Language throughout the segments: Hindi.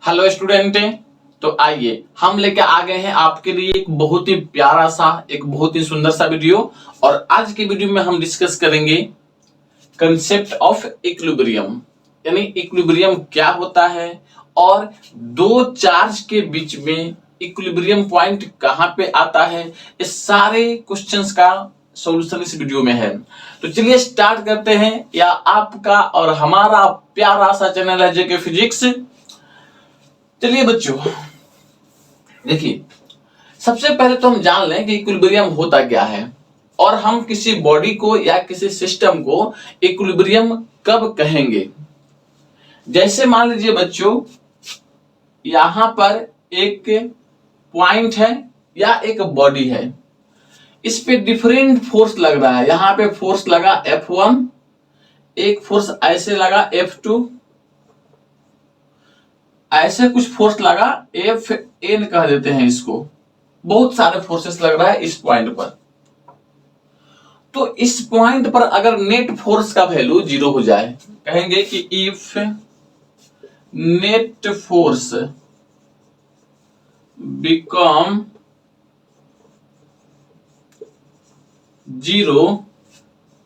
Hello student. तो आइए हम लेके आ गए हैं आपके लिए एक बहुत ही प्यारा सा एक बहुत ही सुंदर सा वीडियो। और आज के वीडियो में हम डिस्कस करेंगे कंसेप्ट ऑफ इक्विलिब्रियम, यानी इक्विलिब्रियम क्या होता है और दो चार्ज के बीच में इक्विलिब्रियम पॉइंट कहां पे आता है। इस सारे क्वेश्चंस का सॉल्यूशन इस वीडियो में है। तो चलिए स्टार्ट करते हैं। या आपका और हमारा प्यारा सा चैनल है जेके फिजिक्स। चलिए बच्चों, देखिए सबसे पहले तो हम जान लें कि इक्विलिब्रियम होता क्या है और हम किसी बॉडी को या किसी सिस्टम को इक्विलिब्रियम कब कहेंगे। जैसे मान लीजिए बच्चों, यहां पर एक पॉइंट है या एक बॉडी है, इस पे डिफरेंट फोर्स लग रहा है। यहां पे फोर्स लगा F1, एक फोर्स ऐसे लगा F2, ऐसे कुछ फोर्स लगा Fn कह देते हैं इसको। बहुत सारे फोर्सेस लग रहा है इस पॉइंट पर। तो इस पॉइंट पर अगर नेट फोर्स का वैल्यू 0 हो जाए, कहेंगे कि if net force become 0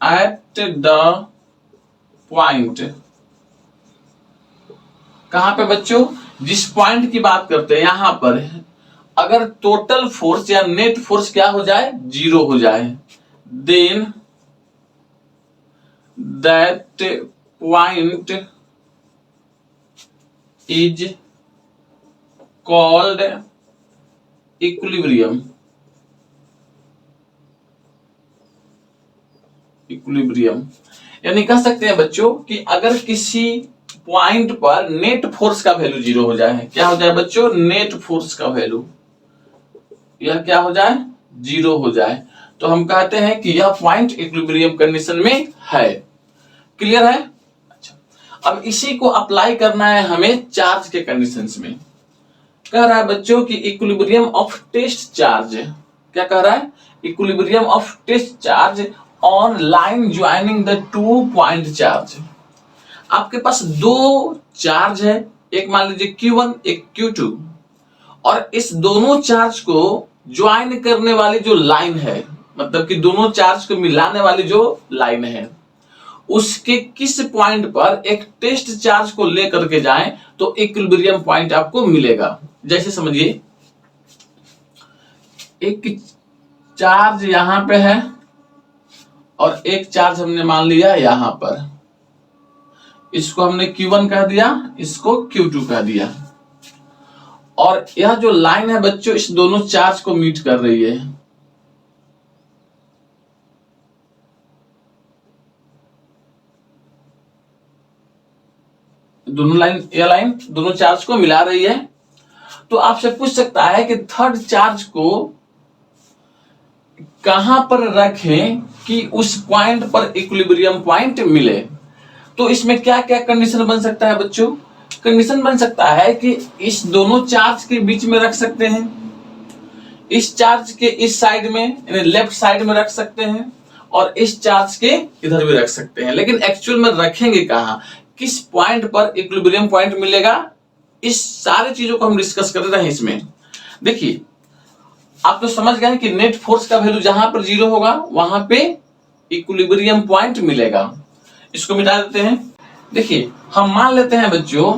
at the point. कहां पे बच्चों? जिस पॉइंट की बात करते हैं यहां पर अगर टोटल फोर्स या नेट फोर्स क्या हो जाए? 0 हो जाए, then that point is called equilibrium. Equilibrium यानी कह सकते हैं बच्चों कि अगर किसी पॉइंट पर नेट फोर्स का वैल्यू 0 हो जाए, क्या हो जाए बच्चों? नेट फोर्स का वैल्यू यह क्या हो जाए? 0 हो जाए, तो हम कहते हैं कि यह पॉइंट इक्विलिब्रियम कंडीशन में है। क्लियर है? अच्छा, अब इसी को अप्लाई करना है हमें चार्ज के कंडीशंस में। कह रहा है बच्चों कि इक्विलिब्रियम ऑफ टेस्ट चार्ज। क्या कह रहा है? Equilibrium of test charge on line joining the two point charge. आपके पास दो चार्ज है, एक मान लीजिए Q1 एक Q2, और इस दोनों चार्ज को ज्वाइन करने वाली जो लाइन है, मतलब कि दोनों चार्ज को मिलाने वाली जो लाइन है, उसके किस पॉइंट पर एक टेस्ट चार्ज को लेकर के जाएं तो इक्विलिब्रियम पॉइंट आपको मिलेगा। जैसे समझिए, एक चार्ज यहां पे है और एक चार्ज हमने मान लिया यहां पर, इसको हमने Q1 कह दिया, इसको Q2 कह दिया, और यह जो लाइन है बच्चों इस दोनों चार्ज को मीट कर रही है। दोनों लाइन, यह लाइन दोनों चार्ज को मिला रही है। तो आपसे पूछ सकता है कि थर्ड चार्ज को कहां पर रखें कि उस पॉइंट पर इक्विलिब्रियम पॉइंट मिले। तो इसमें क्या क्या कंडीशन बन सकता है बच्चों? कंडीशन बन सकता है कि इस दोनों चार्ज के बीच में रख सकते हैं, इस चार्ज के इस साइड में यानी लेफ्ट साइड में रख सकते हैं, और इस चार्ज के इधर भी रख सकते हैं। लेकिन एक्चुअल में रखेंगे कहां, किस पॉइंट पर इक्विलिब्रियम पॉइंट मिलेगा, इस सारी चीजों को हम डिस्कस कर रहे हैं इसमें। देखिए, आप तो समझ गए कि नेट फोर्स का वैल्यू जहां पर 0 होगा वहां पे इक्विलिब्रियम पॉइंट मिलेगा। इसको मिटा देते हैं। देखिए, हम मान लेते हैं बच्चों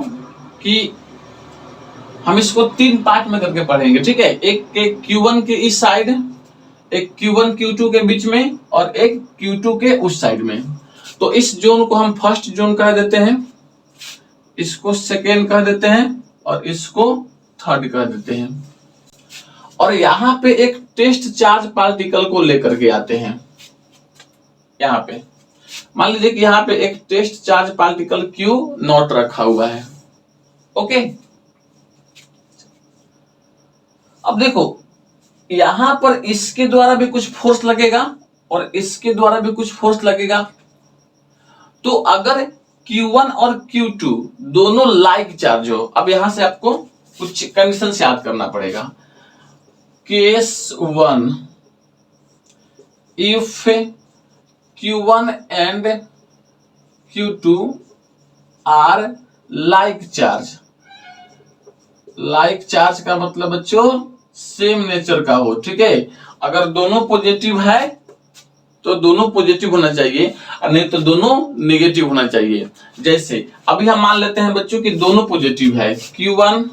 कि हम इसको 3 पार्ट में करके पढ़ेंगे, ठीक है? एक Q1 के इस साइड, एक Q1 Q2 के बीच में, और एक Q2 के उस साइड में। तो इस जोन को हम फर्स्ट जोन कह देते हैं, इसको सेकेंड कह देते हैं, और इसको थर्ड कह देते हैं। और यहां पे एक टेस्ट चार्ज पार्टिकल को लेकर के आते हैं। यहां पे मान लीजिए कि यहां पे एक टेस्ट चार्ज पार्टिकल Q0 रखा हुआ है। ओके, अब देखो यहां पर इसके द्वारा भी कुछ फोर्स लगेगा और इसके द्वारा भी कुछ फोर्स लगेगा। तो अगर Q1 और Q2 दोनों लाइक चार्ज हो, अब यहां से आपको कुछ कंडीशन याद करना पड़ेगा। Case 1, if Q1 and Q2 are like charge, like charge का मतलब बच्चों सेम नेचर का हो, ठीक है। अगर दोनों पॉजिटिव है तो दोनों पॉजिटिव होना चाहिए, और नहीं तो दोनों नेगेटिव होना चाहिए। जैसे अभी हम मान लेते हैं बच्चों कि दोनों पॉजिटिव है, Q1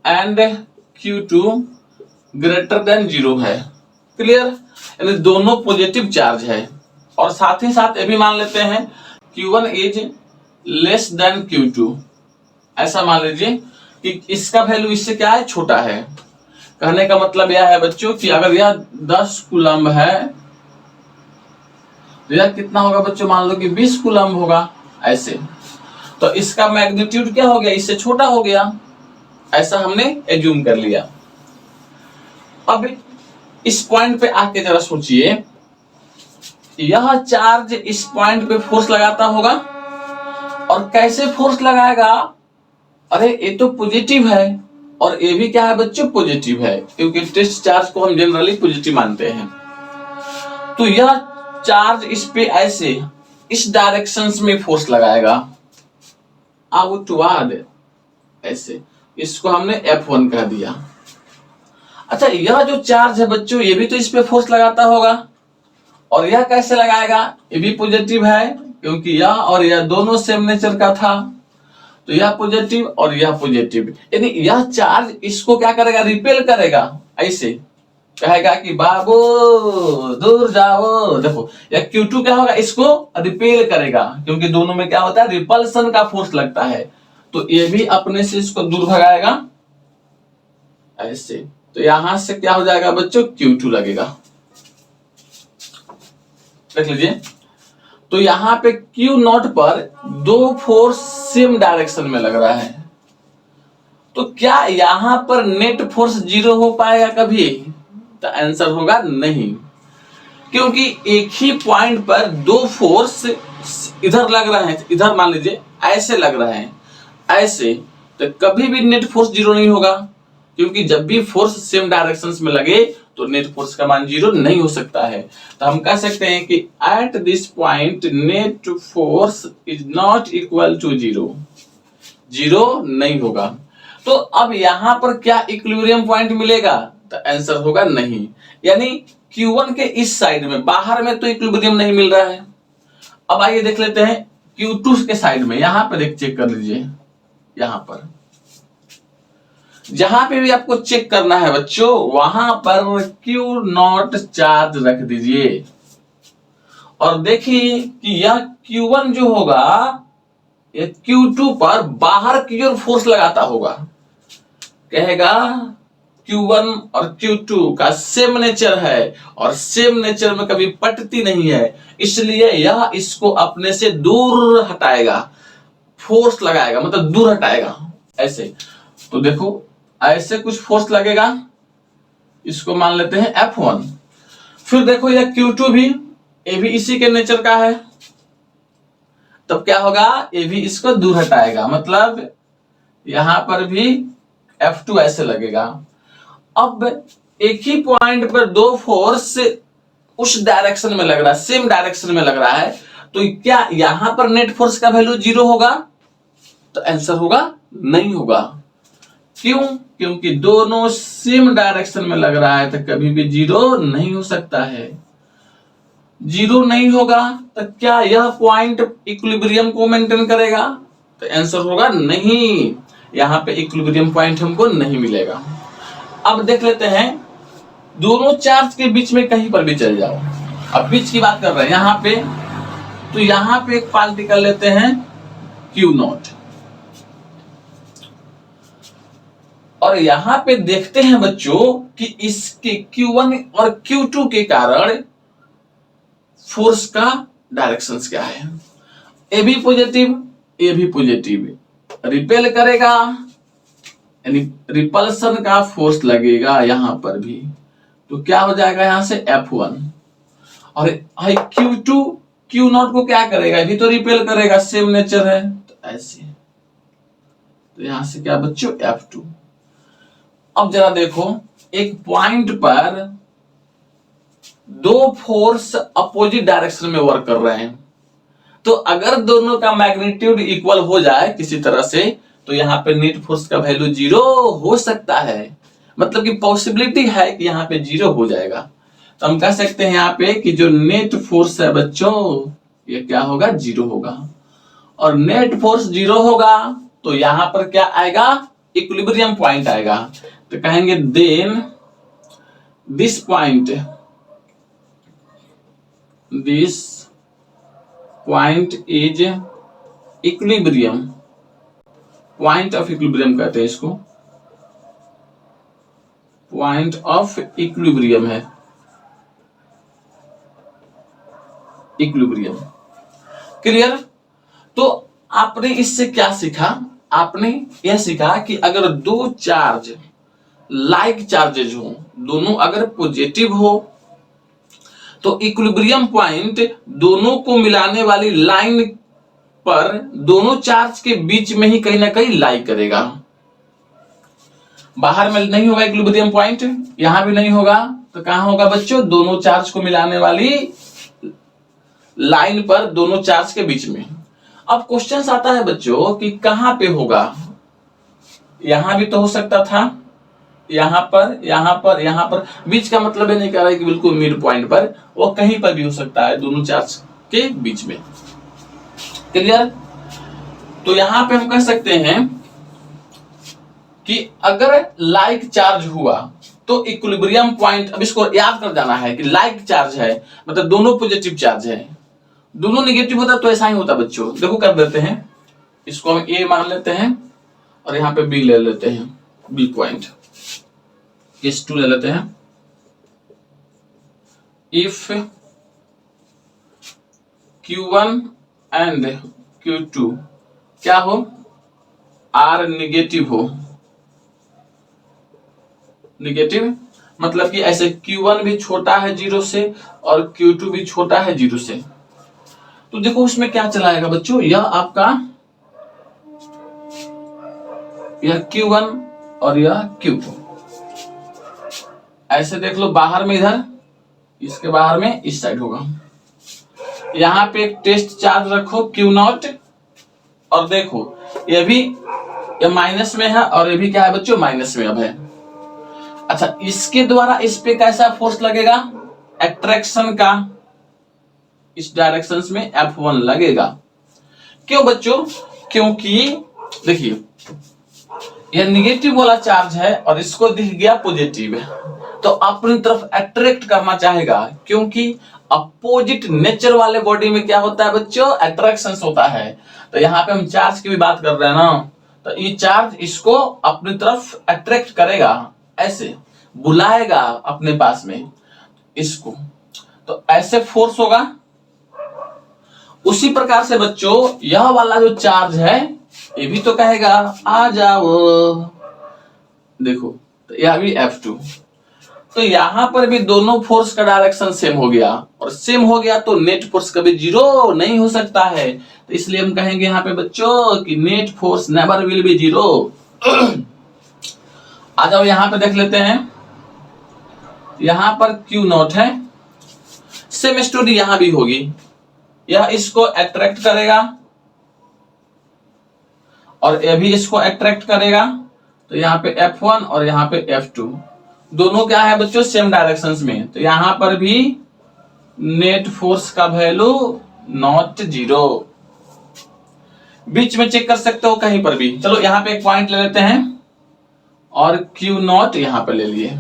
and Q2 greater than 0 है, क्लियर, यानी दोनों पॉजिटिव चार्ज है। और साथ ही साथ ये भी मान लेते हैं Q1 is less than Q2, ऐसा मान लीजिए कि इसका वैल्यू इससे क्या है, छोटा है। कहने का मतलब यह है बच्चों कि अगर यह 10 कूलम्ब है तो यह कितना होगा बच्चों, मान लो कि 20 कूलम्ब होगा, ऐसे। तो इसका मैग्नीट्यूड क्या हो गया, इससे छोटा हो गया, ऐसा हमने एज्यूम कर लिया। अब इस पॉइंट पे आके जरा सोचिए, यह चार्ज इस पॉइंट पे फोर्स लगाता होगा, और कैसे फोर्स लगाएगा, अरे ये तो पॉजिटिव है और ये भी क्या है बच्चों, पॉजिटिव है, क्योंकि टेस्ट चार्ज को हम जनरली पॉजिटिव मानते हैं। तो यह चार्ज इस पे ऐसे इस डायरेक्शन में फोर्स लगाएगा, आउटवर्ड ऐसे, इसको हमने F1 कह दिया। अच्छा, यह जो चार्ज है बच्चों ये भी तो इस पे फोर्स लगाता होगा, और यह कैसे लगाएगा, ये भी पॉजिटिव है क्योंकि यह और यह दोनों सेम नेचर का था, तो यह पॉजिटिव और यह पॉजिटिव, यानी यह चार्ज इसको क्या करेगा, रिपेल करेगा, ऐसे कहेगा कि बाबू दूर जाओ। देखो यह Q2 क्या होगा, इसको रिपेल करेगा, क्योंकि दोनों में क्या होता है, रिपल्सन का फोर्स लगता है, तो ये भी अपने से इसको दूर भगाएगा ऐसे। तो यहां से क्या हो जाएगा बच्चों, Q2 लगेगा, देख लीजिए। तो यहाँ पे Q0 पर दो फोर्स सेम डायरेक्शन में लग रहा है, तो क्या यहां पर नेट फोर्स 0 हो पाएगा कभी, तो आंसर होगा नहीं, क्योंकि एक ही पॉइंट पर दो फोर्स इधर लग रहे हैं, इधर मान लीजिए ऐसे लग रहे हैं ऐसे, तो कभी भी नेट फोर्स 0 नहीं होगा, क्योंकि जब भी फोर्स सेम डायरेक्शंस में लगे तो नेट फोर्स का मान 0 नहीं हो सकता है। तो हम कह सकते हैं कि at this point net force is not equal to 0, 0 नहीं होगा। तो अब यहां पर क्या इक्विलिब्रियम पॉइंट मिलेगा, तो आंसर होगा नहीं, यानी Q1 के इस साइड में, बाहर में तो इक्विलिब्रियम नहीं मिल रहा है। अब आइए देख लेते हैं Q2 के साइड में, यहां पर एक चेक कर लीजिए, यहां पर जहां पे भी आपको चेक करना है बच्चों, वहां पर Q0 चार्ज रख दीजिए, और देखिए कि यह Q1 जो होगा ये Q2 पर बाहर की ओर फोर्स लगाता होगा, कहेगा Q1 और Q2 का सेम नेचर है, और सेम नेचर में कभी पटती नहीं है, इसलिए यह इसको अपने से दूर हटाएगा, फोर्स लगाएगा मतलब दूर हटाएगा ऐसे। तो देखो ऐसे कुछ फोर्स लगेगा, इसको मान लेते हैं F1। फिर देखो यह Q2 भी, ये भी इसी के नेचर का है, तब क्या होगा, ये भी इसको दूर हटाएगा, मतलब यहां पर भी F2 ऐसे लगेगा। अब एक ही पॉइंट पर दो फोर्स उस डायरेक्शन में लग रहा है, सेम डायरेक्शन में लग रहा है, तो क्या यहां पर नेट फोर्स का वैल्यू 0 होगा, तो आंसर होगा नहीं होगा। क्यों, क्योंकि दोनों सेम डायरेक्शन में लग रहा है, तो कभी भी 0 नहीं हो सकता है। 0 नहीं होगा तो क्या यह पॉइंट इक्विलिब्रियम को मेंटेन करेगा, तो आंसर होगा नहीं, यहां पे इक्विलिब्रियम पॉइंट हमको नहीं मिलेगा। अब देख लेते हैं दोनों चार्ज के बीच में कहीं पर भी चल जाओ, अब बीच की बात कर रहे हैं यहां पे, तो यहां पे एक पार्टिकल लेते हैं Q0, और यहां पे देखते हैं बच्चों कि इसके Q1 और Q2 के कारण फोर्स का डायरेक्शंस क्या है, ए भी पॉजिटिव, ए भी पॉजिटिव, रिपेल करेगा यानी रिपल्सन का फोर्स लगेगा यहां पर भी, तो क्या हो जाएगा यहां से F1, और Q2 Q0 को क्या करेगा, ये भी तो रिपेल करेगा, सेम नेचर है, तो ऐसे, तो यहां से क्या बच्चों F2। अब जरा देखो एक पॉइंट पर दो फोर्स अपोजिट डायरेक्शन में वर्क कर रहे हैं, तो अगर दोनों का मैग्नीट्यूड इक्वल हो जाए किसी तरह से, तो यहाँ पे नेट फोर्स का वैल्यू 0 हो सकता है, मतलब कि पॉसिबिलिटी है कि यहाँ पे 0 हो जाएगा। तो हम कह सकते हैं यहाँ पे कि जो नेट फोर्स है बच्चों, ये क्या होगा, 0 होगा। और नेट फोर्स 0 होगा तो यहाँ पर क्या आएगा, इक्विलिब्रियम पॉइंट आएगा। तो कहेंगे then this point is equilibrium, point of equilibrium कहते हैं इसको, पॉइंट ऑफ इक्विलिब्रियम है, इक्विलिब्रियम। क्लियर? तो आपने इससे क्या सीखा, आपने यह सीखा कि अगर दो चार्ज लाइक चार्जेज हो, दोनों अगर पॉजिटिव हो, तो इक्विलिब्रियम पॉइंट दोनों को मिलाने वाली लाइन पर दोनों चार्ज के बीच में ही कहीं ना कहीं लाई करेगा। बाहर में नहीं होगा इक्विलिब्रियम पॉइंट, यहां भी नहीं होगा, तो कहां होगा बच्चों, दोनों चार्ज को मिलाने वाली लाइन पर दोनों चार्ज के बीच में। अब क्वेश्चन आता है बच्चों कि कहां पे होगा, यहां भी तो हो सकता था, यहां पर, यहां पर, यहां पर, बीच का मतलब ये नहीं कह रहा है कि बिल्कुल मिड पॉइंट पर, वो कहीं पर भी हो सकता है दोनों चार्ज के बीच में। क्लियर? तो यहां पे हम कह सकते हैं कि अगर लाइक चार्ज हुआ तो इक्विलिब्रियम पॉइंट, अब इसको याद कर जाना है कि लाइक चार्ज है मतलब दोनों पॉजिटिव चार्ज है, दोनों नेगेटिव होता तो ऐसा ही होता बच्चों। देखो कर देते हैं, इसको हम ए मान लेते हैं और यहाँ पे बी ले लेते हैं, बी पॉइंट, केस 2 ले लेते हैं। इफ Q1 एंड Q2 क्या हो, आर नेगेटिव हो, नेगेटिव मतलब कि ऐसे Q1 भी छोटा है 0 से और Q2 भी छोटा है 0 से, तो देखो उसमें क्या चलाएगा बच्चों, यह आपका यह Q1 और यह Q2, ऐसे देख लो, बाहर में इधर, इसके बाहर में इस साइड होगा। यहां पे एक टेस्ट चार्ज रखो Q0 और देखो ये भी, ये माइनस में है और ये भी क्या है बच्चों, माइनस में अब है। अच्छा, इसके द्वारा इस पे कैसा फोर्स लगेगा, एट्रैक्शन का, इस डायरेक्शन में F1 लगेगा। क्यों बच्चों, क्योंकि देखिए यह निगेटिव वाला चार्ज है और इसको दिख गया पॉजिटिव है, तो अपनी तरफ अट्रैक्ट करना चाहेगा, क्योंकि अपोजिट नेचर वाले बॉडी में क्या होता है बच्चों, अट्रैक्शन होता है। तो यहाँ पे हम चार्ज की भी बात कर रहे हैं ना, तो ये चार्ज इसको अपनी तरफ अट्रैक्ट करेगा, ऐसे बुलाएगा अपने पास में इसको, तो ऐसे फोर्स होगा। उसी प्रकार से बच्चों यह वाला जो चार्ज है ये भी तो कहेगा आ जाओ, देखो तो यह भी F2, तो यहां पर भी दोनों फोर्स का डायरेक्शन सेम हो गया, और सेम हो गया तो नेट फोर्स कभी 0 नहीं हो सकता है। तो इसलिए हम कहेंगे यहाँ पे बच्चों कि net force never will be 0। आ जाओ यहां पे देख लेते हैं, यहां पर Q0 है, सेम स्टोरी यहां भी होगी, यह इसको अट्रैक्ट करेगा और यह भी इसको अट्रैक्ट करेगा, तो यहाँ पे F1 और यहाँ पे F2 दोनों क्या है बच्चों, सेम डायरेक्शंस में, तो यहां पर भी नेट फोर्स का वैल्यू नॉट 0। बीच में चेक कर सकते हो कहीं पर भी। चलो यहां पे एक पॉइंट ले लेते हैं और Q0 यहां पे ले लिए,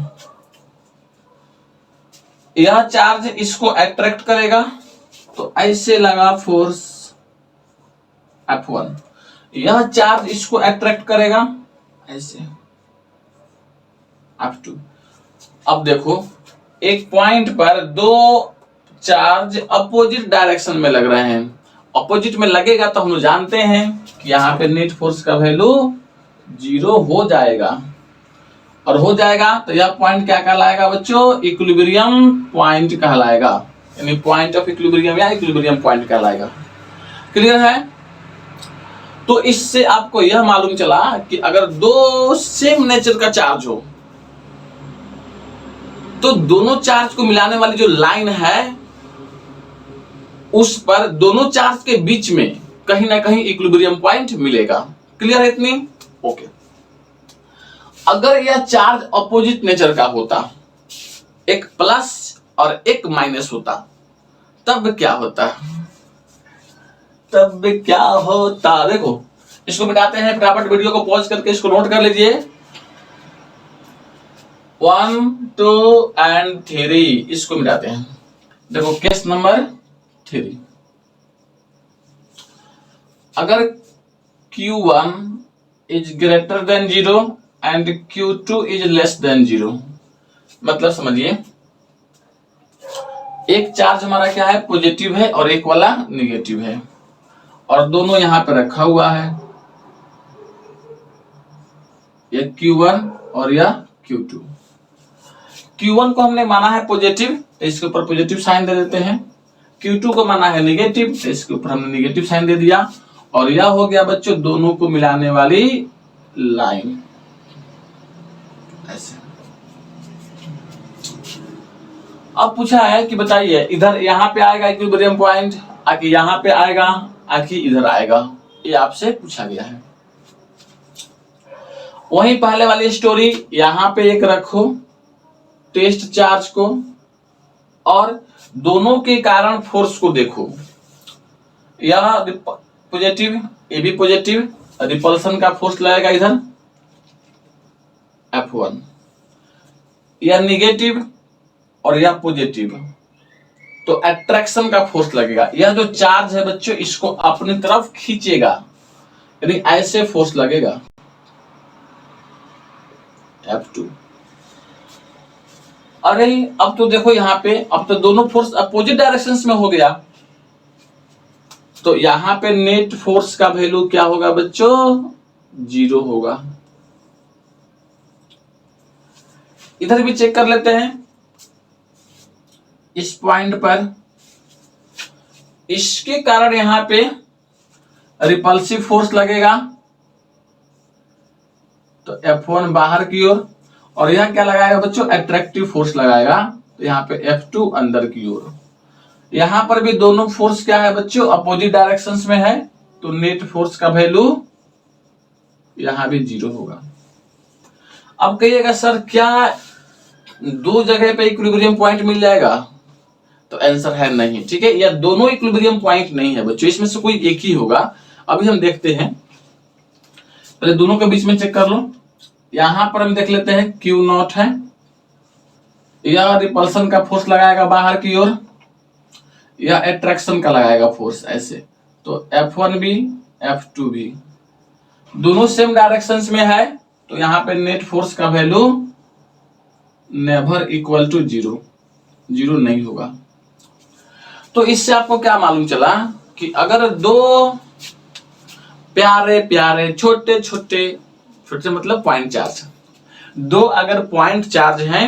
यह चार्ज इसको अट्रैक्ट करेगा, तो ऐसे लगा फोर्स F1, यह चार्ज इसको अट्रैक्ट करेगा ऐसे F2। अब देखो एक पॉइंट पर दो चार्ज अपोजिट डायरेक्शन में लग रहे हैं, अपोजिट में लगेगा तो हम जानते हैं कि यहाँ पे नेट फोर्स का वैल्यू 0 हो जाएगा, और हो जाएगा तो यह पॉइंट क्या कहलाएगा बच्चों, इक्विलिब्रियम पॉइंट कहलाएगा, यानी पॉइंट ऑफ इक्विलिब्रियम या इक्विलिब्रियम पॉइंट कहलाएगा। क्लियर है? तो इससे आपको यह मालूम चला कि अगर दो सेम नेचर का चार्ज हो तो दोनों चार्ज को मिलाने वाली जो लाइन है उस पर दोनों चार्ज के बीच में कहीं ना कहीं इक्विलिब्रियम पॉइंट मिलेगा। क्लियर है इतनी? ओके, अगर यह चार्ज अपोजिट नेचर का होता, एक प्लस और एक माइनस होता, तब क्या होता? तब क्या होता? देखो इसको मिटाते हैं, फटाफट वीडियो को पॉज करके इसको नोट कर लीजिए। 1, 2 एंड 3 इसको मिटाते हैं। देखो केस नंबर 3, अगर Q1 is greater than 0 and Q2 is less than 0, मतलब समझिए एक चार्ज हमारा क्या है, पॉजिटिव है और एक वाला निगेटिव है, और दोनों यहां पे रखा हुआ है, ये Q1 और यह Q2। Q1 को हमने माना है पॉजिटिव, तो इसके ऊपर पॉजिटिव साइन दे देते हैं। Q2 को माना है निगेटिव, तो इसके ऊपर हमने निगेटिव साइन दे दिया, और यह हो गया बच्चों दोनों को मिलाने वाली लाइन, ऐसे। अब पूछा है कि बताइए इधर यहां पे आएगा इक्विलिब्रियम पॉइंट, आखिर यहां पे आएगा, आखिर इधर आएगा, ये आपसे पूछा गया है। वहीं पहले वाली स्टोरी, यहां पे एक रखो टेस्ट चार्ज को, और दोनों के कारण फोर्स को देखो, यह पॉजिटिव, ये भी पॉजिटिव, रिपल्सन का फोर्स लगेगा इधर F1, यह निगेटिव और यह पॉजिटिव, तो अट्रैक्शन का फोर्स लगेगा। यह जो चार्ज है बच्चों इसको अपनी तरफ खींचेगा, यानी ऐसे फोर्स लगेगा F2। अरे अब तो देखो यहां पे, अब तो दोनों फोर्स अपोजिट डायरेक्शंस में हो गया, तो यहां पे नेट फोर्स का वैल्यू क्या होगा बच्चों? 0 होगा। इधर भी चेक कर लेते हैं, इस पॉइंट पर इसके कारण यहां पे रिपल्सिव फोर्स लगेगा, तो F1 बाहर की ओर, और यह क्या लगाएगा बच्चों? अट्रैक्टिव फोर्स लगाएगा, तो यहां पे F2 अंदर की ओर। यहां पर भी दोनों फोर्स क्या है बच्चों? अपोजिट डायरेक्शंस में है, तो नेट फोर्स का वैल्यू यहां भी 0 होगा। अब कहिएगा सर क्या दो जगह पे इक्विलिब्रियम पॉइंट मिल जाएगा? तो आंसर है नहीं, ठीक है, यह दोनों इक्विलिब्रियम पॉइंट नहीं है बच्चों, इसमें से कोई एक ही होगा। अभी हम देखते हैं, पहले दोनों के बीच में चेक कर लो। यहां पर हम देख लेते हैं Q0 है, यह रिपल्सन का फोर्स लगाएगा बाहर की ओर, यह अट्रैक्शन का लगाएगा फोर्स, ऐसे, तो F1 भी F2 भी दोनों सेम डायरेक्शंस में है, तो यहां पे नेट फोर्स का वैल्यू नेवर इक्वल टू 0, 0 नहीं होगा। तो इससे आपको क्या मालूम चला कि अगर दो प्यारे प्यारे छोटे छोटे, छोटे मतलब पॉइंट चार्ज, दो अगर पॉइंट चार्ज हैं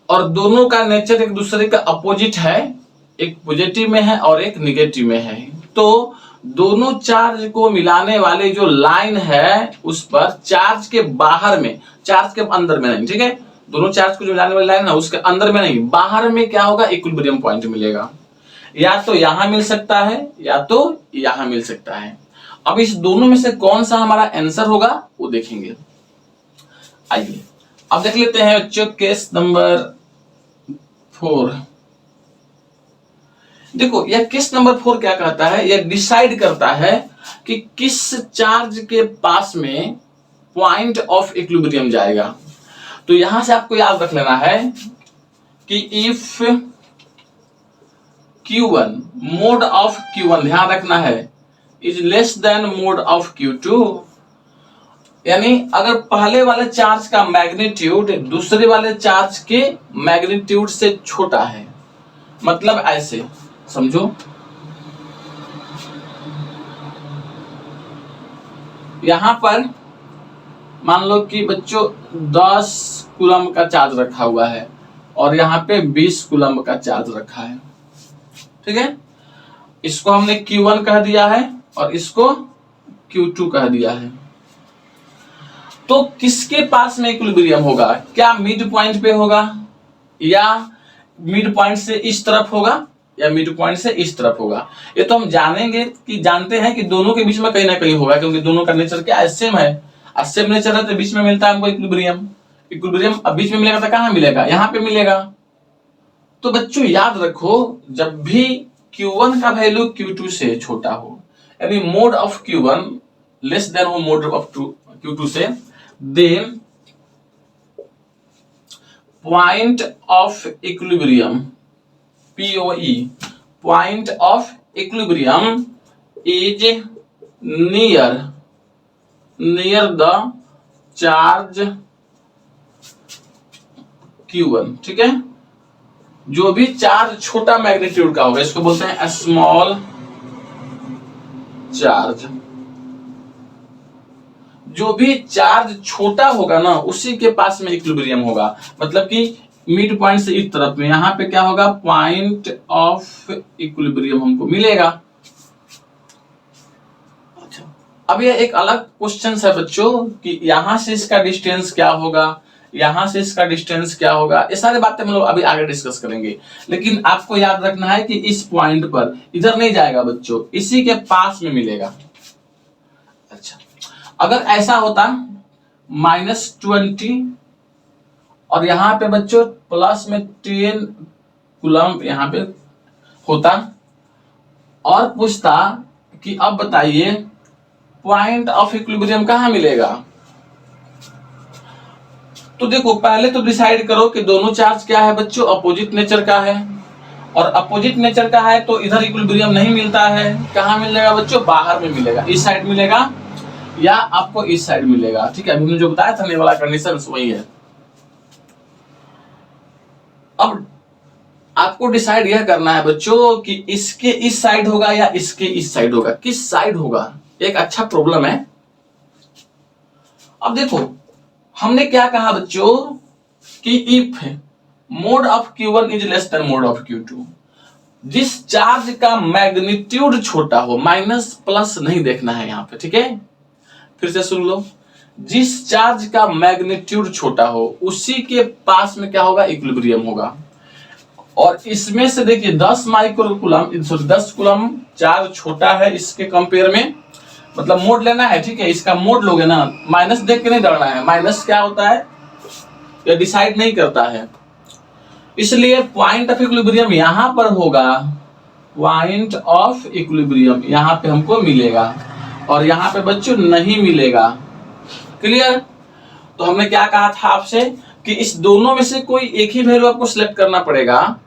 और दोनों का नेचर एक दूसरे का अपोजिट है, एक पॉजिटिव में है और एक निगेटिव में है, तो दोनों चार्ज को मिलाने वाले जो लाइन है उस पर चार्ज के बाहर में, चार्ज के अंदर में नहीं, ठीक है, दोनों चार्ज को जो मिलाने वाली लाइन है उसके अंदर में नहीं, बाहर में क्या होगा? इक्विलिब्रियम पॉइंट मिलेगा। या तो यहां मिल सकता है या तो यहां मिल सकता है। अब इस दोनों में से कौन सा हमारा आंसर होगा वो देखेंगे। आइए अब देख लेते हैं बच्चों केस नंबर 4। देखो यह केस नंबर 4 क्या कहता है? यह डिसाइड करता है कि किस चार्ज के पास में पॉइंट ऑफ इक्विलिब्रियम जाएगा। तो यहां से आपको याद रख लेना है कि if Q1 mode of Q1, ध्यान रखना है, is less than mode of Q2, यानी अगर पहले वाले चार्ज का मैग्नीट्यूड दूसरे वाले चार्ज के मैग्नीट्यूड से छोटा है, मतलब ऐसे समझो, यहां पर मान लो कि बच्चों 10 कूलम का चार्ज रखा हुआ है और यहाँ पे 20 कूलम का चार्ज रखा है, ठीक है, इसको हमने Q1 कह दिया है और इसको Q2 कह दिया है। तो किसके पास में इक्विलिब्रियम होगा? क्या मिड पॉइंट पे होगा या मिड पॉइंट से इस तरफ होगा या मिड पॉइंट से इस तरफ होगा। ये तो हम जानेंगे कि जानते हैं कि दोनों के बीच में कहीं ना कहीं होगा, क्योंकि दोनों का नेचर क्या है, सेम है। सेम नेचर है तो बीच में मिलता है हमको इक्विलिब्रियम। इक्विलिब्रियम अब बीच में मिलेगा तो कहाँ मिलेगा, यहाँ पे मिलेगा। तो बच्चों याद रखो, जब भी Q1 का वैल्यू Q2 से छोटा हो, यानी mod of Q1 less than हो मोड ऑफ Q2 से, then point of equilibrium POE, point of equilibrium is near the charge Q1। ठीक है, जो भी चार्ज छोटा मैग्नीट्यूड का होगा इसको बोलते हैं स्मॉल चार्ज। जो भी चार्ज छोटा होगा ना उसी के पास में इक्विलिब्रियम होगा, मतलब कि मिड पॉइंट से इस तरफ में यहां पे क्या होगा, पॉइंट ऑफ इक्विलिब्रियम हमको मिलेगा। अच्छा, अब ये एक अलग क्वेश्चन है बच्चों कि यहां से इसका डिस्टेंस क्या होगा, यहां से इसका डिस्टेंस क्या होगा, ये सारी बातें हम लोग अभी आगे डिस्कस करेंगे। लेकिन आपको याद रखना है कि इस पॉइंट पर इधर नहीं जाएगा बच्चों, इसी के पास में मिलेगा। अच्छा, अगर ऐसा होता -20 और यहां पे बच्चों प्लस में 10 कूलम यहां पे होता, और पूछता कि अब बताइए पॉइंट ऑफ इक्विलिब्रियम कहां मिलेगा, तो देखो पहले तो डिसाइड करो कि दोनों चार्ज क्या है बच्चों, अपोजिट नेचर का है। और अपोजिट नेचर का है तो इधर इक्विलिब्रियम नहीं मिलता है, कहां मिलेगा बच्चों, बाहर में मिलेगा, इस साइड मिलेगा या आपको इस साइड मिलेगा। ठीक है, अभी हमने जो बताया था ये वाला कंडीशन वही है। अब आपको डिसाइड यह करना है बच्चों कि इसके इस साइड होगा या इसके इस साइड होगा, किस साइड होगा, एक अच्छा प्रॉब्लम है। अब देखो हमने क्या कहा बच्चों कि if mode of Q1 is less than mode of Q2, जिस चार्ज का मैग्नीट्यूड छोटा हो, माइनस प्लस नहीं देखना है यहां पे। ठीक है, फिर से सुन लो, जिस चार्ज का मैग्नीट्यूड छोटा हो उसी के पास में क्या होगा, इक्विलिब्रियम होगा। और इसमें से देखिए 10 माइक्रोकूलम सॉरी 10 कूलम चार्ज छोटा है इसके कंपेयर में, मतलब मोड लेना है। ठीक है, इसका मोड लोगे ना, माइनस देख के नहीं डरना है, माइनस क्या होता है ये डिसाइड नहीं करता है। इसलिए पॉइंट ऑफ इक्विलिब्रियम यहां पर होगा, पॉइंट ऑफ इक्विलिब्रियम यहां पे हमको मिलेगा और यहां पे बच्चों नहीं मिलेगा। क्लियर? तो हमने क्या कहा था आपसे कि इस दोनों में से कोई एक ही वैल्यू आपको सिलेक्ट करना पड़ेगा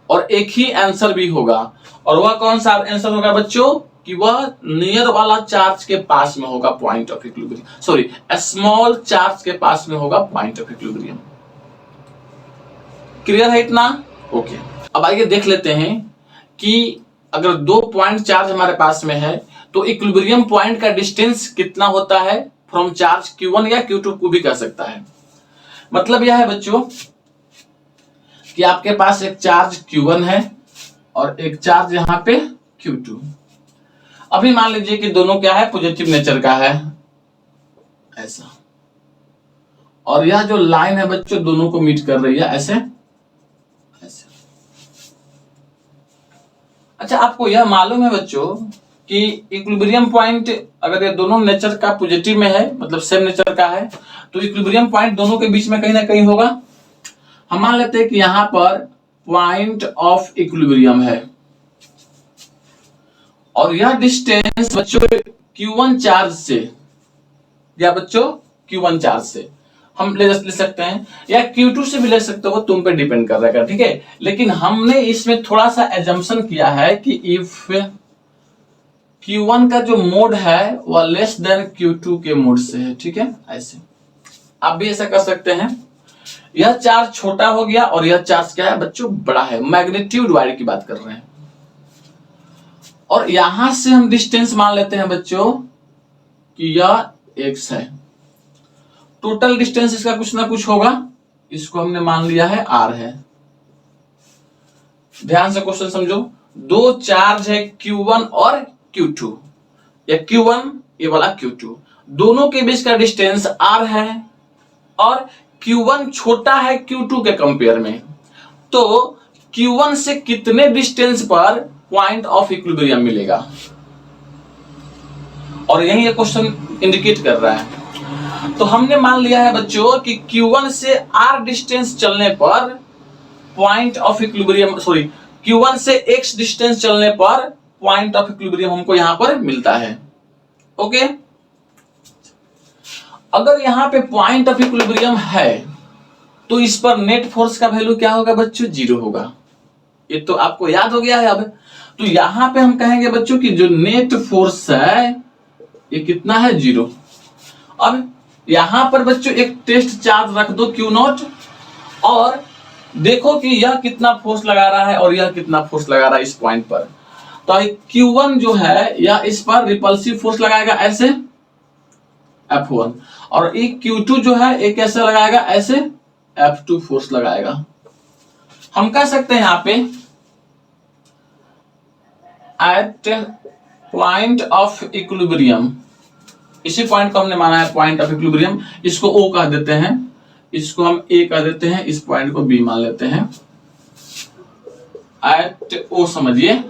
और एक ही आंसर भी होगा। और वह कौन सा आंसर होगा बच्चों कि वह नियर वाला चार्ज के पास में होगा, point of equilibrium, sorry small charge के पास में होगा पॉइंट ऑफ इक्विलिब्रियम। क्लियर है इतना? ओके, अब आइए देख लेते हैं कि अगर 2 पॉइंट चार्ज हमारे पास में है तो इक्विलिब्रियम पॉइंट का डिस्टेंस कितना होता है फ्रॉम चार्ज Q1 या Q2 को भी कह सकता है। मतलब यह है बच्चों कि आपके पास एक चार्ज Q1 है और एक चार्ज यहां पे Q2। अभी मान लीजिए कि दोनों क्या है, पॉजिटिव नेचर का है ऐसा, और यह जो लाइन है बच्चों दोनों को मीट कर रही है ऐसे ऐसे। अच्छा, आपको यह मालूम है बच्चों कि इक्विलिब्रियम पॉइंट अगर ये दोनों नेचर का पॉजिटिव में है, मतलब सेम नेचर का है, तो इक्विलिब्रियम पॉइंट दोनों के बीच में कहीं ना कहीं होगा। हम मान लेते हैं कि यहां पर पॉइंट ऑफ इक्विलिब्रियम है और यह डिस्टेंस बच्चों Q1 चार्ज से, या बच्चों Q1 चार्ज से हम ले सकते हैं या Q2 से भी ले सकते हो, तुम पे डिपेंड कर रहा है। ठीक है, लेकिन हमने इसमें थोड़ा सा एजम्पशन किया है कि इफ Q1 का जो मोड है वह लेस देन Q2 के मोड से है। ठीक है, ऐसे आप भी ऐसा कर सकते हैं। यह चार्ज छोटा हो गया और यह चार्ज क्या है बच्चों, बड़ा है, मैग्नीट्यूड वाइड की बात कर रहे हैं। और यहां से हम डिस्टेंस मान लेते हैं बच्चों कि यह x है, टोटल डिस्टेंस इसका कुछ ना कुछ होगा, इसको हमने मान लिया है r है। ध्यान से क्वेश्चन समझो, 2 चार्ज है Q1 और Q2, या Q1 ये वाला Q2, दोनों के बीच का डिस्टेंस r है और Q1 छोटा है Q2 के कंपेयर में। तो Q1 से कितने डिस्टेंस पर पॉइंट ऑफ इक्विलिब्रियम मिलेगा, और यही ये क्वेश्चन इंडिकेट कर रहा है। तो हमने मान लिया है बच्चों कि Q1 से R डिस्टेंस चलने पर point of equilibrium, sorry Q1 से X डिस्टेंस चलने पर पॉइंट ऑफ इक्विलिब्रियम हमको यहां पर मिलता है। ओके, अगर यहां पे पॉइंट ऑफ इक्विलिब्रियम है तो इस पर नेट फोर्स का वैल्यू क्या होगा बच्चों, 0 होगा। ये तो आपको याद हो गया है। अब तो यहां पे हम कहेंगे बच्चों कि जो नेट फोर्स है ये कितना है, 0। अब यहां पर बच्चों एक टेस्ट चार्ज रख दो Q0 और देखो कि यह कितना फोर्स लगा रहा है और यह कितना फोर्स लगा रहा है इस पॉइंट पर। तो Q1 जो है यह इस पर रिपल्सिव फोर्स लगाएगा ऐसे F1, और ये Q2 जो है ये कैसे लगाएगा, ऐसे F2 फोर्स लगाएगा। हम कह सकते हैं यहां पे एट पॉइंट ऑफ इक्विलिब्रियम, इसी पॉइंट को हमने माना है पॉइंट ऑफ इक्विलिब्रियम, इसको O कह देते हैं, इसको हम A कह देते हैं, इस पॉइंट को B मान लेते हैं। एट O समझिए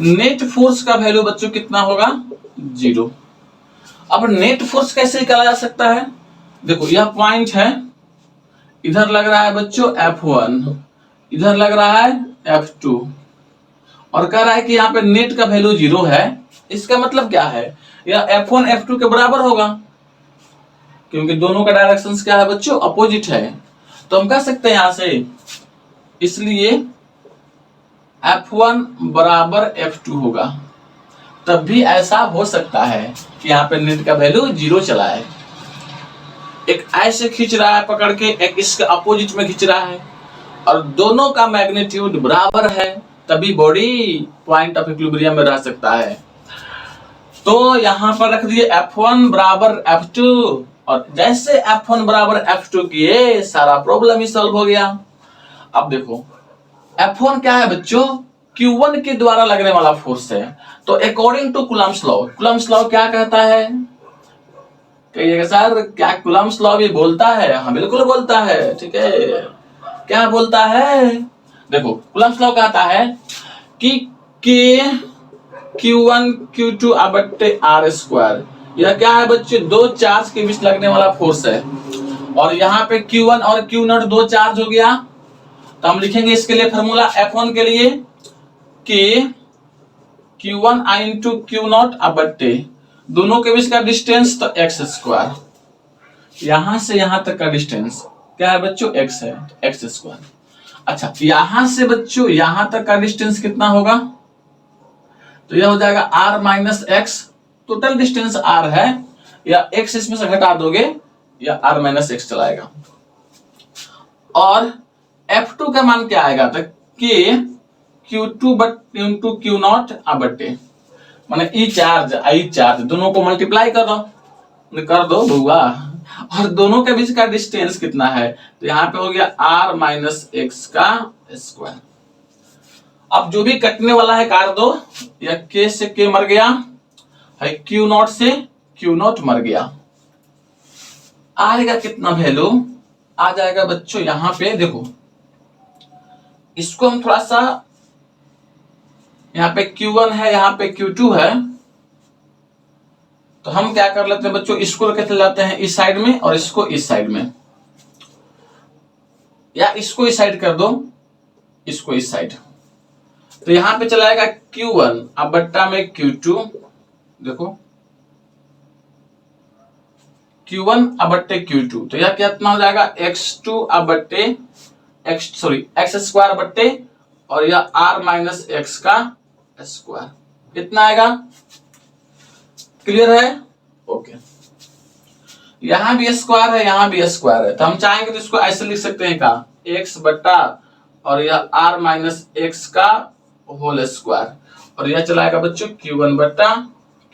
नेट फोर्स का वैल्यू बच्चों कितना होगा, 0। अब नेट फोर्स कैसे निकाला जा सकता है, देखो यह पॉइंट है, इधर लग रहा है बच्चों F1, इधर लग रहा है F2, और कह रहा है कि यहाँ पे नेट का वैल्यू 0 है। इसका मतलब क्या है, यह F1 F2 के बराबर होगा, क्योंकि दोनों का डायरेक्शन क्या है बच्चों, अपोजिट है। तो हम कह सकते हैं यहां से, इसलिए F1 बराबर F2 होगा। तब भी ऐसा हो सकता है कि यहाँ पे नेट का वैल्यू 0 चला है, एक ऐसे खींच रहा है पकड़ के, एक इसके अपोजिट में खींच रहा है, और दोनों का मैग्नीट्यूड बराबर है, तभी बॉडी पॉइंट ऑफ इक्विलिब्रियम में रह सकता है। तो यहां पर रख दिए F1 बराबर F2, और जैसे F1 बराबर F2 किए सारा प्रॉब्लम ही सॉल्व हो गया। अब देखो F1 क्या है बच्चों, Q1 के द्वारा लगने वाला फोर्स है। तो according to Coulomb's law, Coulomb's law क्या कहता है, कहिएगा सर क्या कूलम्ब्स लॉ भी बोलता है, हाँ बिल्कुल बोलता है, ठीक है। क्या बोलता है, देखो कूलम्ब्स लॉ कहता है कि K Q1 Q2 बट्टे R स्क्वायर, यह क्या है बच्चे, दो चार्ज के बीच लगने वाला फोर्स है, और यहाँ पे Q1 और Q0 दो चार्ज हो गया। तो हम लिखेंगे इसके लिए फॉर्मूला F1 के लिए कि Q1 I इंटू Q0 बट्टे दोनों के बीच का डिस्टेंस तो x स्क्वायर, यहां से यहां तक का डिस्टेंस क्या है बच्चों, x है, x स्क्वायर। अच्छा यहां से बच्चों यहां तक का डिस्टेंस कितना होगा, तो यह हो जाएगा r minus x, total distance r है, या x इसमें से घटा दोगे या r माइनस एक्स चलाएगा। और F2 का मान क्या आएगा, तो K Q2 इंटू Q0 बट्टे माने ई चार्ज दोनों को मल्टीप्लाई कर दो बुआ, और दोनों के बीच का डिस्टेंस कितना है, तो यहाँ पे हो गया r माइनस एक्स का स्क्वायर। अब जो भी कटने वाला है काट दो, या K से K मर गया है, Q0 से Q0 मर गया। आएगा कितना वैल्यू, आ जाएगा बच्चों यहां पे देखो, इसको हम थोड़ा सा, यहाँ पे Q1 है, यहाँ पे Q2 है, तो हम क्या कर लेते हैं बच्चों, इसको रख के लाते हैं इस साइड में और इसको इस साइड में, या इसको इस साइड कर दो, इसको इस साइड। तो यहां पे चलाएगा Q1 अब बट्टा में Q2, देखो Q1 अब बट्टे Q2, तो यह कितना हो जाएगा x2 अब बट्टे x स्क्वायर बट्टे, और यह r माइनस एक्स का स्क्वायर, कितना आएगा, क्लियर है, ओके। यहां भी स्क्वायर है, यहां भी स्क्वायर है, तो हम चाहेंगे तो इसको ऐसे लिख सकते हैं का x बट्टा और यह r माइनस एक्स का होल स्क्वायर, और यह चलाएगा बच्चों Q1 बट्टा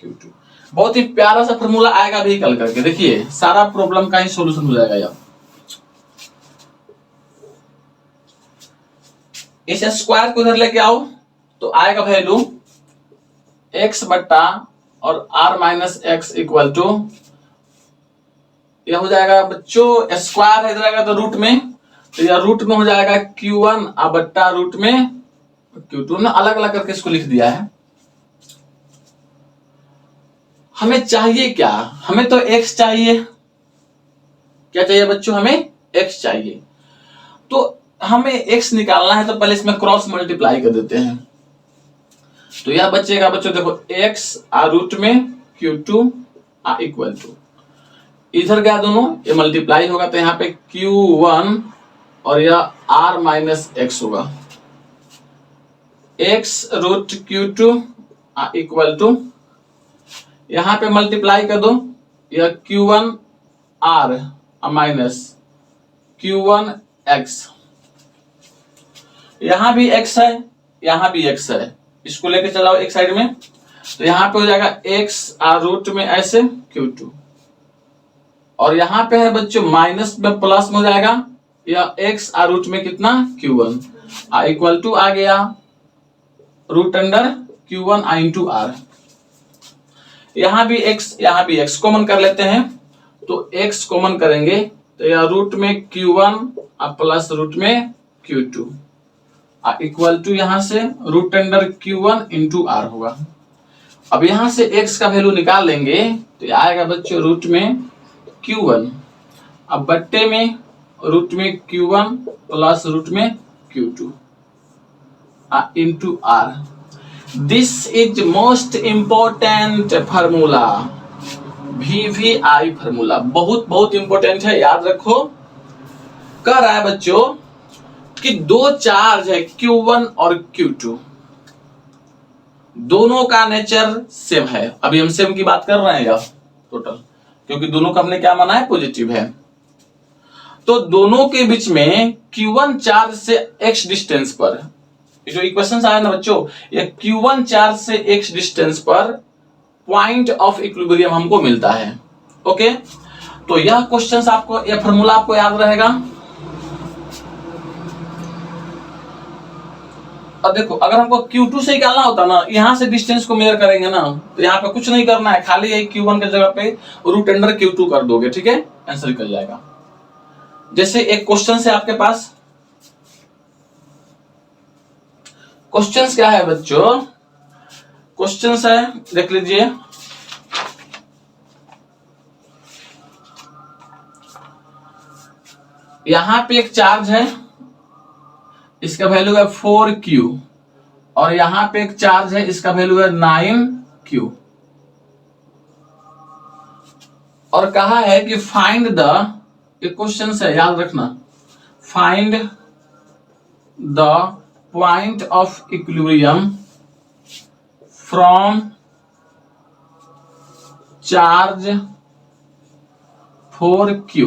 Q2। बहुत ही प्यारा सा फॉर्मूला आएगा भी कल करके, देखिए सारा प्रॉब्लम का ही सॉल्यूशन हो जाएगा। यार इस स्क्वायर को इधर लेके आओ तो आएगा वैल्यू x बट्टा और r minus x equal to, यह हो जाएगा बच्चों स्क्वायर है इधर आएगा तो रूट में, तो यह रूट में हो जाएगा Q1 बट्टा रूट में Q2 ना, अलग अलग करके इसको लिख दिया है। हमें चाहिए क्या? हमें तो x चाहिए। क्या चाहिए बच्चों? हमें x चाहिए। तो हमें x निकालना है, तो पहले इसमें क्रॉस मल्टीप्लाई कर देते हैं। तो यह बचेगा बच्चों, देखो x रूट में Q2 इक्वल टू, इधर गया दोनों, ये मल्टीप्लाई होगा तो यहाँ पे Q1 और यह r माइनस x होगा। x root Q2 equal to, यहाँ पे मल्टीप्लाई कर दो, यह Q1 r minus Q1 x, यहां भी x है, यहां भी x है, इसको लेके चलाओ एक साइड में, तो यहाँ पे हो जाएगा x रूट में ऐसे Q2, और यहाँ पे है बच्चों माइनस में प्लस में हो जाएगा, यह x रूट में कितना Q1 इक्वल टू आ गया root under Q1 into r। यहाँ भी x कॉमन कर लेते हैं, तो x कॉमन करेंगे तो यह रूट में Q1 प्लस रूट में Q2 इक्वल टू यहाँ से root under Q1 into r होगा। अब यहाँ से x का वैल्यू निकाल लेंगे तो आएगा बच्चों रूट में Q1 अब बट्टे में रूट में Q1 प्लस रूट में Q2 into r। This is most important formula, VVI formula, बहुत बहुत इंपॉर्टेंट है, याद रखो। कह रहा है बच्चों कि दो चार्ज है Q1 और Q2, दोनों का नेचर सेम है। अभी हम सेम की बात कर रहे हैं या टोटल, क्योंकि दोनों का हमने क्या माना है, पॉजिटिव है। तो दोनों के बीच में Q1 चार्ज से x डिस्टेंस पर, जो इक्वेशन आया ना बच्चों, ये Q1 चार्ज से x डिस्टेंस पर पॉइंट ऑफ इक्विलिब्रियम हमको मिलता है। ओके, तो यह क्वेश्चन आपको, यह फार्मूला आपको याद रहेगा। अब देखो, अगर हमको Q2 से निकालना होता ना, यहां से डिस्टेंस को मेजर करेंगे ना, तो यहाँ पे कुछ नहीं करना है, खाली यही Q1 की जगह पे रूट अंडर Q2 कर दोगे, ठीक है, आंसर निकल जाएगा। जैसे एक क्वेश्चन है आपके पास, क्वेश्चंस क्या है बच्चों, क्वेश्चंस है, देख लीजिए। यहां पे एक चार्ज है, इसका वैल्यू है 4Q, और यहां पे एक चार्ज है, इसका वैल्यू है 9Q, और कहा है कि फाइंड द, एक क्वेश्चन है याद रखना, find the point of equilibrium from charge 4Q।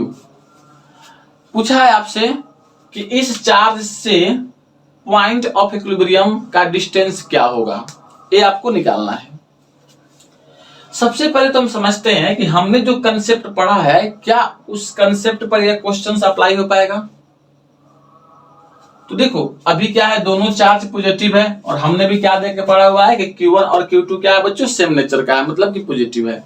पूछा है आपसे कि इस चार्ज से पॉइंट ऑफ इक्विलिब्रियम का डिस्टेंस क्या होगा, ये आपको निकालना है। सबसे पहले तो हम समझते हैं कि हमने जो कंसेप्ट पढ़ा है, क्या उस कंसेप्ट पर यह क्वेश्चन अप्लाई हो पाएगा। तो देखो, अभी क्या है, दोनों चार्ज पॉजिटिव है, और हमने भी क्या देख के पढ़ा हुआ है कि Q1 और Q2 क्या है बच्चों, सेम नेचर का है, मतलब कि पॉजिटिव है।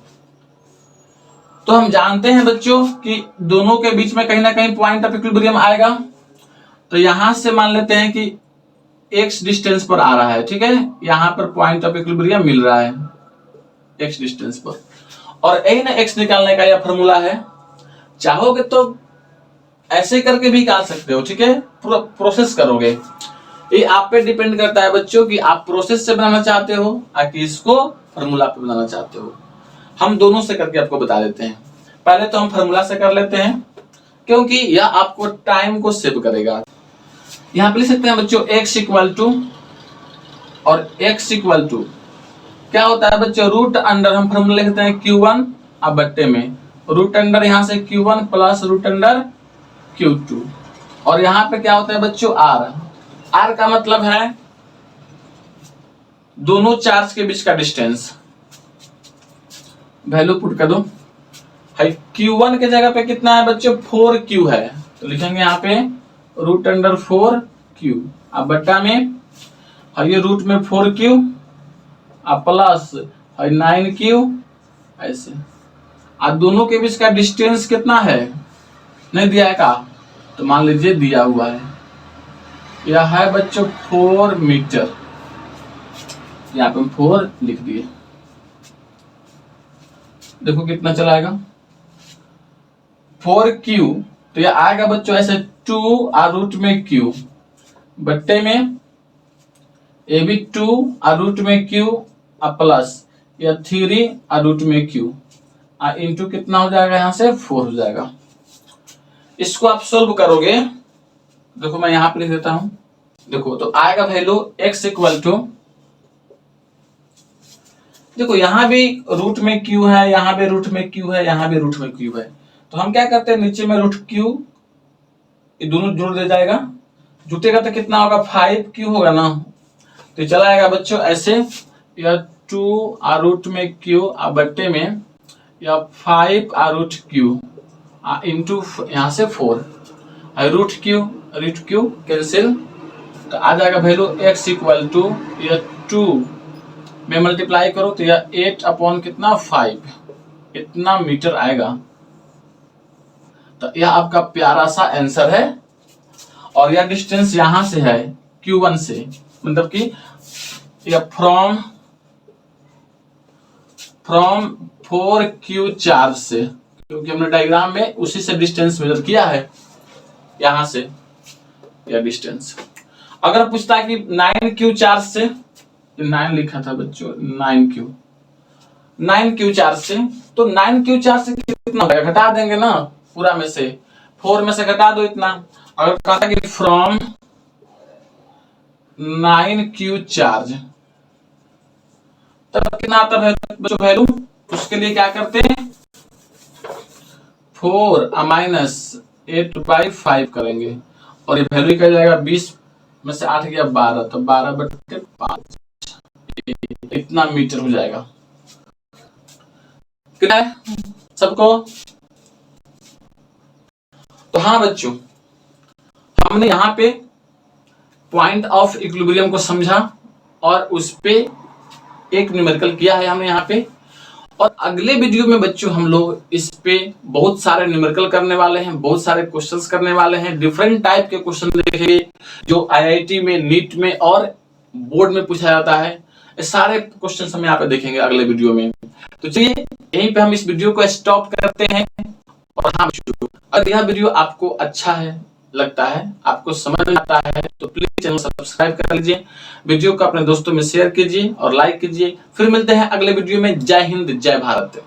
तो हम जानते हैं बच्चों कि दोनों के बीच में कहीं ना कहीं पॉइंट ऑफ इक्विलिब्रियम आएगा। तो यहां से मान लेते हैं कि x डिस्टेंस पर आ रहा है, ठीक है, यहां पर पॉइंट ऑफ इक्विलिब्रियम मिल रहा है x डिस्टेंस पर, और यही ना x निकालने का यह फार्मूला है। चाहोगे तो ऐसे करके भी निकाल सकते हो, ठीक है, पूरा प्रोसेस करोगे, ये आप पे डिपेंड करता है बच्चों कि आप प्रोसेस से बनाना चाहते हो कि इसको फार्मूला पे बनाना चाहते हो। हम दोनों से करके आपको बता देते हैं। पहले तो हम फार्मूला से कर लेते हैं, क्योंकि यह आपको टाइम को सेव करेगा। यहां पे लिख सकते हैं बच्चों x इक्वल टू, और x इक्वल टू क्या होता है बच्चों, रूट अंडर, हम फार्मूला लिखते हैं Q1 अब बट्टे में रूट अंडर यहां से Q1 plus root under Q2, और यहां पे क्या होता है बच्चों r का मतलब है दोनों चार्ज के बीच का डिस्टेंस। वैल्यू पुट कर दो, Q1 के जगह पे कितना है बच्चों, 4Q है, तो लिखेंगे यहाँ पे रूट अंडर 4Q अब बट्टा में ये रूट में 4Q अब प्लस 9Q ऐसे। अब दोनों के बीच का डिस्टेंस कितना है, नहीं दिया है का, तो मान लीजिए दिया हुआ है, यह है बच्चों 4 मीटर, यहाँ पे हम 4 लिख दिए। देखो कितना चला आएगा 4q, तो यह आएगा बच्चों ऐसे 2 और रूट में q बट्टे में ये भी 2 और रूट में q और प्लस या 3 और रूट में q और इंटू कितना हो जाएगा, यहाँ से 4 हो जाएगा। इसको आप सोल्व करोगे, देखो मैं यहाँ पे लिख देता हूं, देखो तो आएगा वैल्यू x इक्वल टू, देखो यहाँ भी रूट में q है, यहाँ भी रूट में q है, यहाँ भी रूट में q है, तो हम क्या करते हैं नीचे में रूट q ये दोनों जोड़ दे जाएगा, जुटेगा तो कितना होगा 5q होगा ना, तो चला आएगा बच्चों ऐसे, या 2 और रूट में q और बट्टे में या 5 और रूट q इंटू यहाँ से 4 रूट क्यू कैंसिल, तो आ जाएगा वैल्यू x इक्वल टू या 2 में मल्टीप्लाई करो तो यह 8 अपॉन कितना 5 इतना मीटर आएगा। तो यह आपका प्यारा सा आंसर है, और यह डिस्टेंस यहां से है Q1 से, मतलब कि यह फ्रॉम 4Q चार्ज से, क्योंकि हमने डायग्राम में उसी से डिस्टेंस मेजर किया है, यहां से यह डिस्टेंस। अगर पूछता है कि 9Q चार्ज से, 9 लिखा था बच्चों, 9Q चार्ज से, तो 9Q चार्ज से कितना होगा, घटा देंगे ना पूरा में से, 4 में से घटा दो इतना। अगर कहता है कि फ्रॉम 9Q चार्ज, तब कितना आता है बच्चों वैल्यू, उसके लिए क्या करते हैं 4 माइनस 8/5 करेंगे, और ये वैल्यू निकल जाएगा 20 में से 8 गया 12, तो 12/5 इतना मीटर हो जाएगा। कितना है सबको? तो हाँ बच्चों, हमने यहाँ पे पॉइंट ऑफ इक्विलिब्रियम को समझा और उस पे एक न्यूमेरिकल किया है हमने यहाँ पे, और अगले वीडियो में बच्चों हम लोग इस पे बहुत सारे न्यूमेरिकल करने वाले हैं, बहुत सारे क्वेश्चंस करने वाले हैं, डिफरेंट टाइप के क्वेश्चन देखेंगे जो आईआईटी में, नीट में और बोर्ड में पूछा जाता है। ये सारे क्वेश्चंस हम यहाँ पे देखेंगे अगले वीडियो में। तो चलिए यहीं पे हम इस वीडियो को स्टॉप करते हैं। और हाँ बच्चों, अगर यह वीडियो आपको अच्छा है, लगता है, आपको समझ में आता है, तो प्लीज चैनल सब्सक्राइब कर लीजिए, वीडियो को अपने दोस्तों में शेयर कीजिए और लाइक कीजिए। फिर मिलते हैं अगले वीडियो में। जय हिंद, जय भारत।